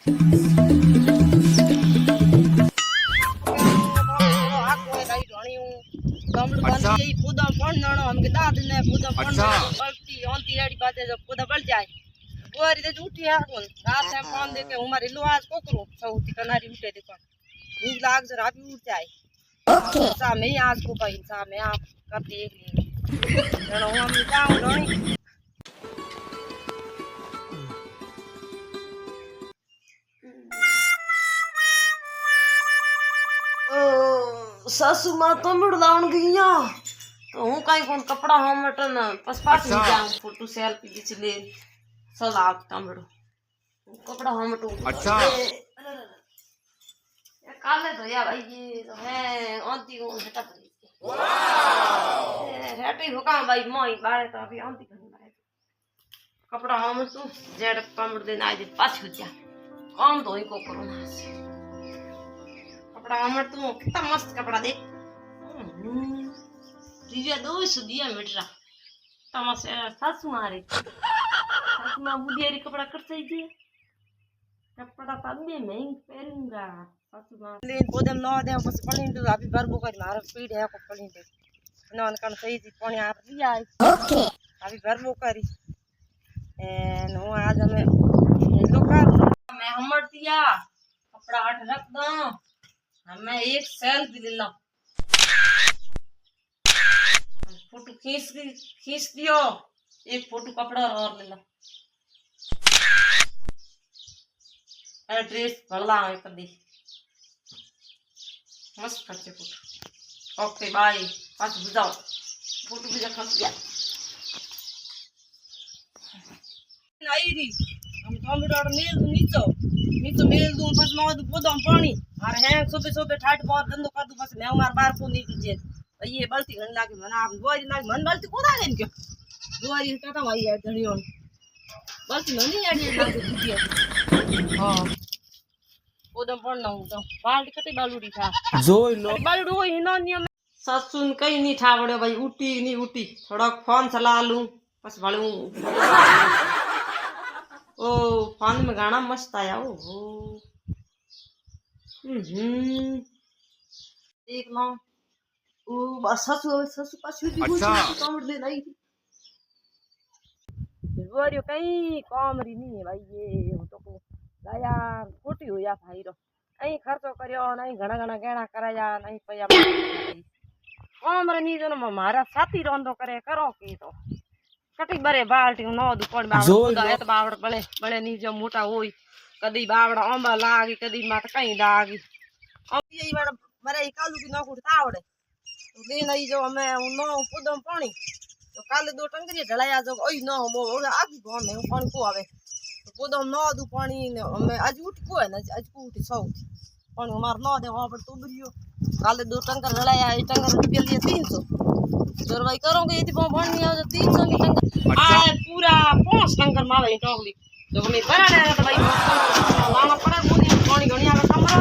अच्छा पूदा पण नाणो हम के दाद ने पूदा पण पलटी ओंती रेडी बाते जो पूदा पड़ जाए गोरी दे उठी आ कोन रात में फोन दे के हमारी लुआज कोकरो सौती कनारी उठे देखो भूख लाग जरा भी उठ जाए ओके सा मैं आज को भाई सा मैं आप कर देख ली जणो हम जाऊं डोणी सासू मां तो मुड़ लाउन गईया तो हूं काई कोन कपड़ा हमटन पसपास नहीं जाऊं फोटो सेल्फी खींच ले सलाक तमड़ो कपड़ा हमटू अच्छा ये काले तो यार भाई ये तो है आंटी को हटा पड़ी वाओ रेटी होका भाई मोई बारे तो अभी आंटी करने बारे कपड़ा हमटू जेड तमड़ दे ना दे पाछ हो जा काम तो ही को कोरोना से कपड़ा हमर तू कितना मस्त कपड़ा देख दिया दो सुदिया मिटरा तमासे सासू मारे सासू मां बुढ़ियारी कपड़ा कर सही दे कपड़ा तबे मैं पहनूंगा सासू मां ले पोदम न दे बस पड़ी तो अभी बरबो कर मार पीड़ है को पड़ी दे नन कन सही जी पानी आप लिया ओके अभी बरबो करी ए नो आज हमें दुकान मैं हमर दिया कपड़ा हट रख दो हमें एक सेल्फी ले लो फोटो खींच दियो एक फोटो कपड़ा और ले लो ड्रेस भला है कर दी मस्त करते फोटो ओके बाय पास बुझाओ फोटो बुझा खस गया नहीं री हम कंप्यूटर मेल दूं नीचे मेल दूं बस मैं दूं पोदम पानी और है सुबह ठाट बार धंधो कर दूं बस मैं मार बार को नहीं कीजिए ये बलती गन लागे मन आप गोरी लागे मन बलती को लागे इनके गोरी टाटा भाई है धनियो बलती नहीं आड़ी लागे कीजिए हां पोदम पण ना तो बाल्टी कते बालूडी था जोई लो बालूडो हिनो नियम ससुन कई नहीं ठावड़ो भाई नहीं उठी थोड़ा फोन चला लूं बस भालू ओ फोन में गाना मस्त आया ओ देख लो ओ बस ससु पाछू दी अच्छा कामड़ ले नहीं गोरियो कहीं कामरी नहीं है भाई ये तो को लाया खोटी हो या भाई रो कहीं खर्चो करियो नहीं घना घना गहना कराया नहीं पया कामरे नहीं जो मारा साथी रोंदो करे करो की तो कटी बरे बाल्टी नो दुपड़ बावड़ है तो बावड़ बड़े बड़े नहीं जो मोटा होई कदी बावड़ अंबा लागी कदी मात कहीं लागी अब यही बार मरे कालू की नो कुड़ता आवड़े तो ले नहीं जो हमें नो पुदम पानी तो काले दो टंगरी ढलाया जो ओई नो मो आगी गो में पानी को आवे तो पुदम नो दु पानी ने हमें आज उठ को है ना आज को उठ सौ पानी मार नो दे वहां पर तो बरियो काले दो टंगर ढलाया ये टंगर रुपया लिए 300 जोर भाई करोगे यदि पानी आ जो 300 की टंगर आ पूरा 5 टंगर मावे टोकली जो हमें बड़ा है तो भाई लाना पड़ा मुनी पानी घणी आवे कमरा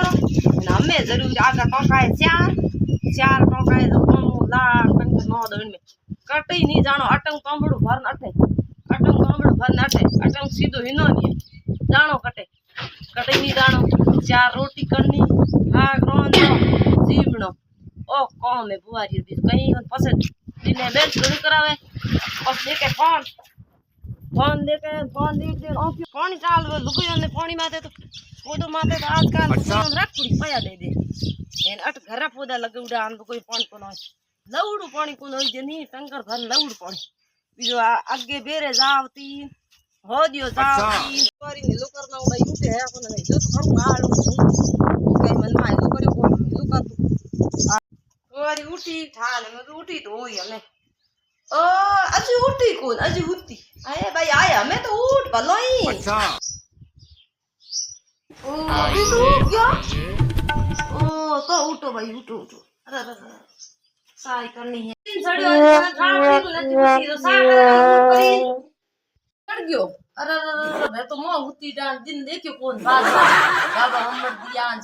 ना हमें जरूर आगा टोका है चार टोका है तो ला टंगर नो दो में कटई नहीं जानो अटंग कांबड़ू भरन अटे अटंग कांबड़ू भरन अटे अटंग सीधो हिनो नहीं जानो कटे कटई नहीं जानो चार रोटी करनी भाग रोंदो जीवणो ओ कौन है बुआरी दी कहीं पसे दिने बेंच शुरू करावे और देखे फोन देख दे पानी चाल लुगयो ने पानी माते तो पोदो माते तो आजकल लुगयो रख पुड़ी पया दे एन अट घर पोदा लगे उड़ान कोई पानी को ना लवड़ू पानी को होई जे नी टंकर भर लवड़ पानी बीजो आगे बेरे जावती हो दियो जावती पारी नीलो करना भाई उठे है को नहीं तो करू गाल कई मन में लो करियो को लो का तू गोरी उठी ठाल में उठी तो होई हमें ओ अजी उठी कौन अजी उठी आए भाई आया मैं तो उठ भलोई अच्छा ओ अभी तो क्या ओ तो उठो भाई उठो अरे साई करनी है तीन सड़ियो ठाड़ी को नची उठी तो सा करी चढ़ गयो अरे मैं तो मो उठी डाल दिन देखियो कौन बात बाबा हमर दिया